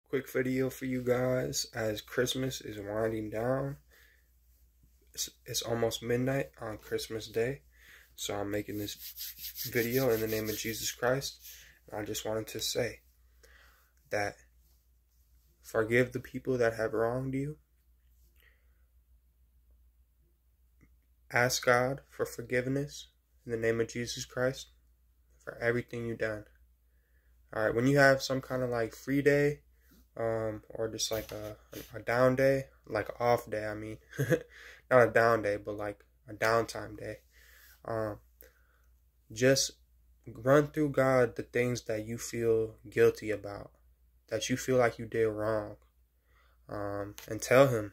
Quick video for you guys as Christmas is winding down. It's almost midnight on Christmas Day, so I'm making this video in the name of Jesus Christ. And I just wanted to say that forgive the people that have wronged you. Ask God for forgiveness in the name of Jesus Christ for everything you've done. Alright, when you have some kind of like free day, or just like a down day, like an off day, I mean, not a down day, but like a downtime day, just run through God the things that you feel guilty about, that you feel like you did wrong, and tell Him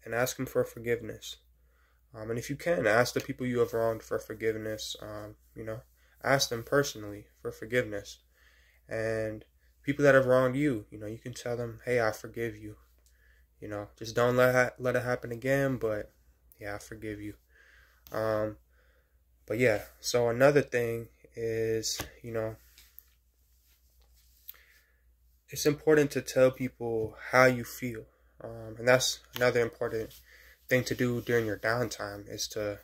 and ask Him for forgiveness. And if you can, ask the people you have wronged for forgiveness. Ask them personally for forgiveness. And people that have wronged you, you can tell them, hey, I forgive you. Just don't let it happen again, but yeah, I forgive you. But yeah, so another thing is, it's important to tell people how you feel. And that's another important thing to do during your downtime is to,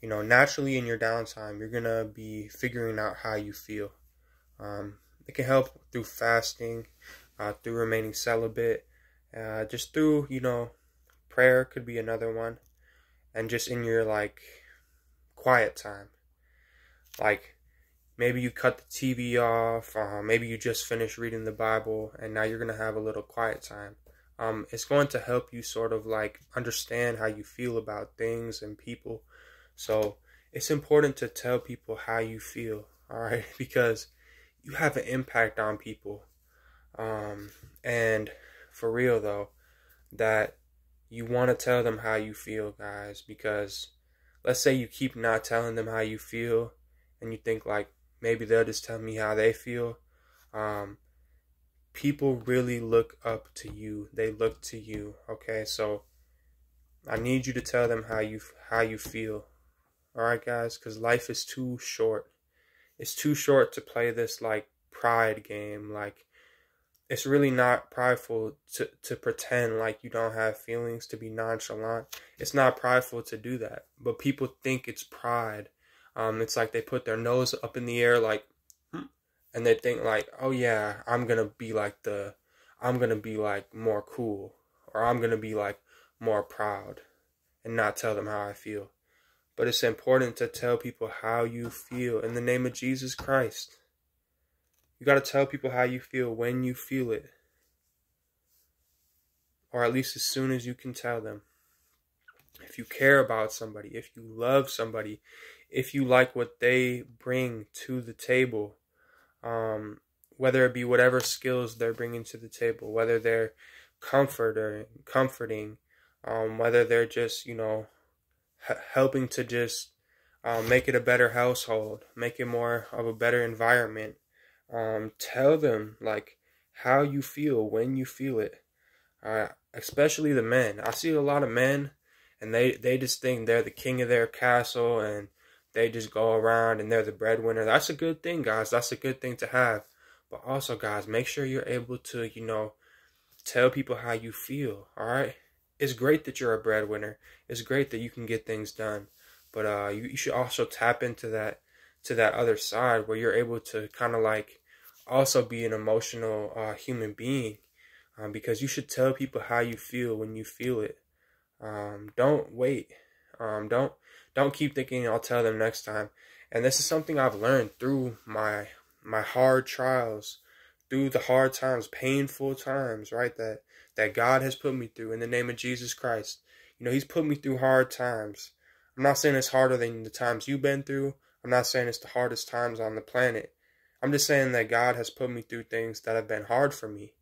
naturally in your downtime, you're going to be figuring out how you feel. It can help through fasting, through remaining celibate, just through, prayer could be another one. And just in your, quiet time. Like, maybe you cut the TV off, maybe you just finished reading the Bible, and now you're going to have a little quiet time. It's going to help you sort of, understand how you feel about things and people. So, it's important to tell people how you feel, alright? Because you have an impact on people. And for real though, that you want to tell them how you feel, guys, because let's say you keep not telling them how you feel and you think maybe they'll just tell me how they feel. People really look up to you. They look to you. Okay. So I need you to tell them how you feel. All right, guys, because life is too short. It's too short to play this pride game. It's really not prideful to pretend like you don't have feelings, to be nonchalant. It's not prideful to do that, but people think it's pride. It's like they put their nose up in the air and they think oh yeah, I'm gonna be more cool, or I'm gonna be more proud, and not tell them how I feel. But it's important to tell people how you feel in the name of Jesus Christ. You got to tell people how you feel when you feel it. Or at least as soon as you can tell them. If you care about somebody, if you love somebody, if you like what they bring to the table, whether it be whatever skills they're bringing to the table, whether they're comforting, whether they're just, helping to just make it a better household, make it more of a better environment. Tell them how you feel when you feel it. Especially the men. I see a lot of men, and they just think they're the king of their castle, and they just go around and they're the breadwinner. That's a good thing, guys. That's a good thing to have. But also, guys, make sure you're able to, tell people how you feel. All right. It's great that you're a breadwinner. It's great that you can get things done. But you should also tap into that other side where you're able to kind of also be an emotional human being. Because you should tell people how you feel when you feel it. Don't wait. Don't keep thinking I'll tell them next time. And this is something I've learned through my hard trials, through the hard times, painful times, right? That God has put me through in the name of Jesus Christ. He's put me through hard times. I'm not saying it's harder than the times you've been through. I'm not saying it's the hardest times on the planet. I'm just saying that God has put me through things that have been hard for me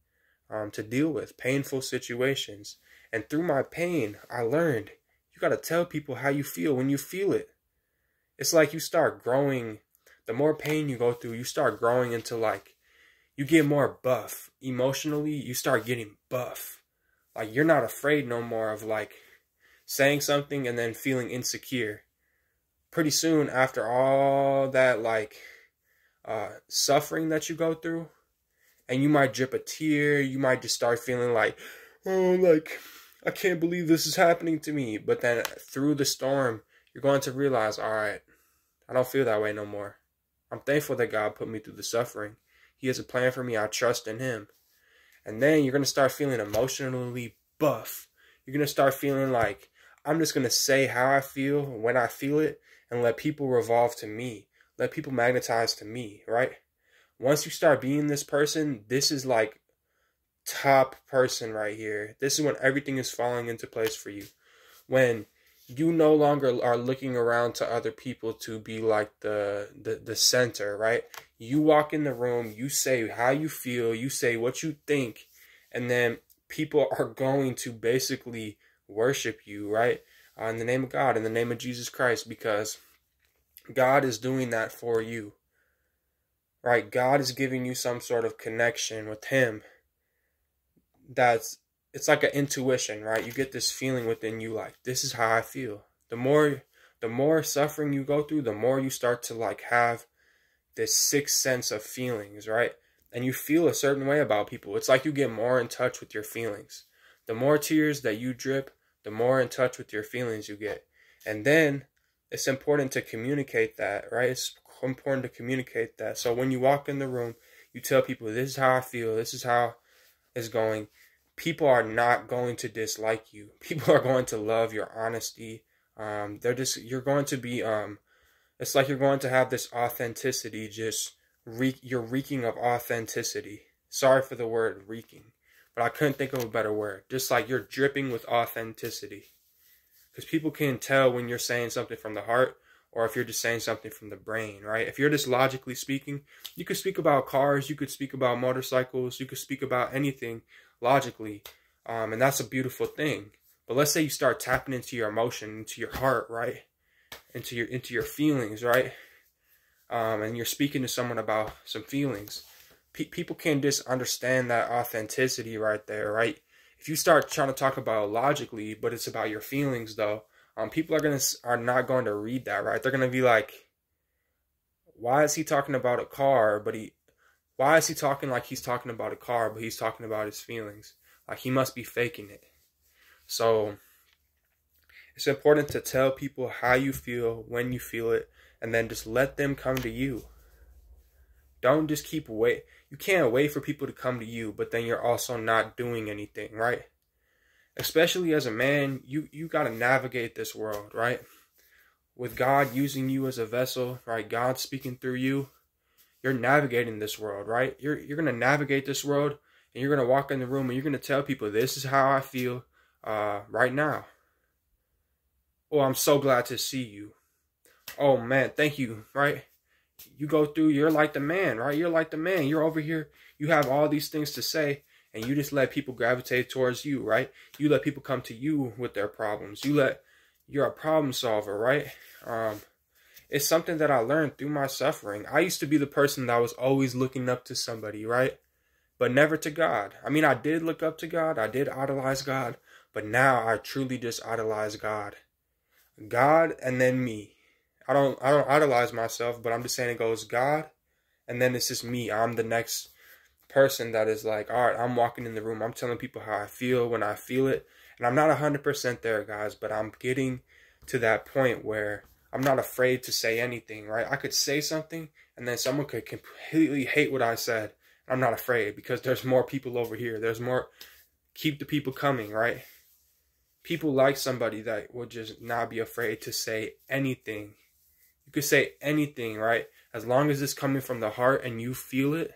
to deal with, painful situations. And through my pain, I learned you got to tell people how you feel when you feel it. It's like you start growing. The more pain you go through, you start growing into you get more buff. Emotionally, you start getting buff. You're not afraid no more of saying something and then feeling insecure. Pretty soon after all that suffering that you go through, And you might drip a tear. You might just start feeling like, oh, like, I can't believe this is happening to me. But then through the storm, you're going to realize, all right, I don't feel that way no more. I'm thankful that God put me through the suffering. He has a plan for me. I trust in him. And then you're going to start feeling emotionally buff. You're going to start feeling like, I'm just going to say how I feel when I feel it and let people revolve to me. Let people magnetize to me, right? Once you start being this person, this is like top person right here. This is when everything is falling into place for you. When you no longer are looking around to other people to be like the center, right? You walk in the room, you say how you feel, you say what you think, and then people are going to basically worship you, right? In the name of God, in the name of Jesus Christ, because God is doing that for you, right? God is giving you some sort of connection with him. It's like an intuition, right? You get this feeling within you like, this is how I feel. The more suffering you go through, the more you start to like have this sixth sense of feelings, right? And you feel a certain way about people. It's like you get more in touch with your feelings. The more tears that you drip, the more in touch with your feelings you get. And then it's important to communicate that, right? It's important to communicate that. So when you walk in the room, you tell people, this is how I feel. This is how it's going. People are not going to dislike you. People are going to love your honesty. You're going to be, it's like you're going to have this authenticity, you're reeking of authenticity. Sorry for the word reeking, but I couldn't think of a better word. Just like you're dripping with authenticity. Because people can tell when you're saying something from the heart or if you're just saying something from the brain, right? If you're just logically speaking, you could speak about cars, you could speak about motorcycles, you could speak about anything logically, and that's a beautiful thing. But let's say you start tapping into your emotion, into your heart, right? Into your feelings, right? And you're speaking to someone about some feelings. People can just understand that authenticity right there, right? If you start trying to talk about logically, but it's about your feelings, though, people are not going to read that, right? They're going to be like, why is he talking about a car, why is he talking like he's talking about a car, but he's talking about his feelings? Like, he must be faking it. So it's important to tell people how you feel, when you feel it, and then just let them come to you. Don't just you can't wait for people to come to you, but then you're also not doing anything, right? Especially as a man, you got to navigate this world, right? With God using you as a vessel, right? God speaking through you, you're navigating this world, right? You're going to navigate this world, and you're going to walk in the room, and you're going to tell people, this is how I feel right now. Oh, I'm so glad to see you. Oh, man, thank you, right? You go through, you're like the man, right? You're like the man. You're over here. You have all these things to say, and you just let people gravitate towards you, right? You let people come to you with their problems. You're a problem solver, right? It's something that I learned through my suffering. I used to be the person that was always looking up to somebody, right? But never to God. I mean, I did look up to God. I did idolize God. But now I truly just idolize God. God and then me. I don't idolize myself, but I'm just saying it goes God, and then it's just me. I'm the next person that is like, all right, I'm walking in the room. I'm telling people how I feel when I feel it. And I'm not 100% there, guys, but I'm getting to that point where I'm not afraid to say anything, right? I could say something, and then someone could completely hate what I said. I'm not afraid because there's more people over here. There's more. Keep the people coming, right? People like somebody that would just not be afraid to say anything. You could say anything, right? As long as it's coming from the heart and you feel it,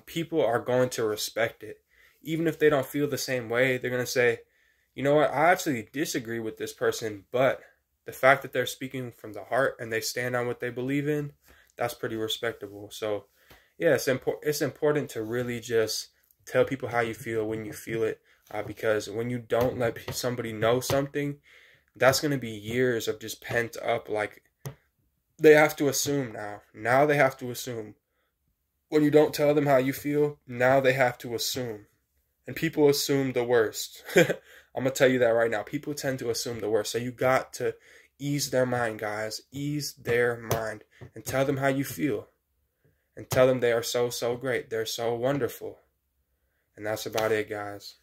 people are going to respect it. Even if they don't feel the same way, they're going to say, you know what, I actually disagree with this person, but the fact that they're speaking from the heart and they stand on what they believe in, that's pretty respectable. So, yeah, it's important to really just tell people how you feel when you feel it, because when you don't let somebody know something, that's going to be years of just pent up, like, they have to assume now. Now they have to assume. When you don't tell them how you feel, now they have to assume. And people assume the worst. I'm going to tell you that right now. People tend to assume the worst. So you got to ease their mind, guys. Ease their mind. And tell them how you feel. and tell them they are so, so great. They're so wonderful. And that's about it, guys.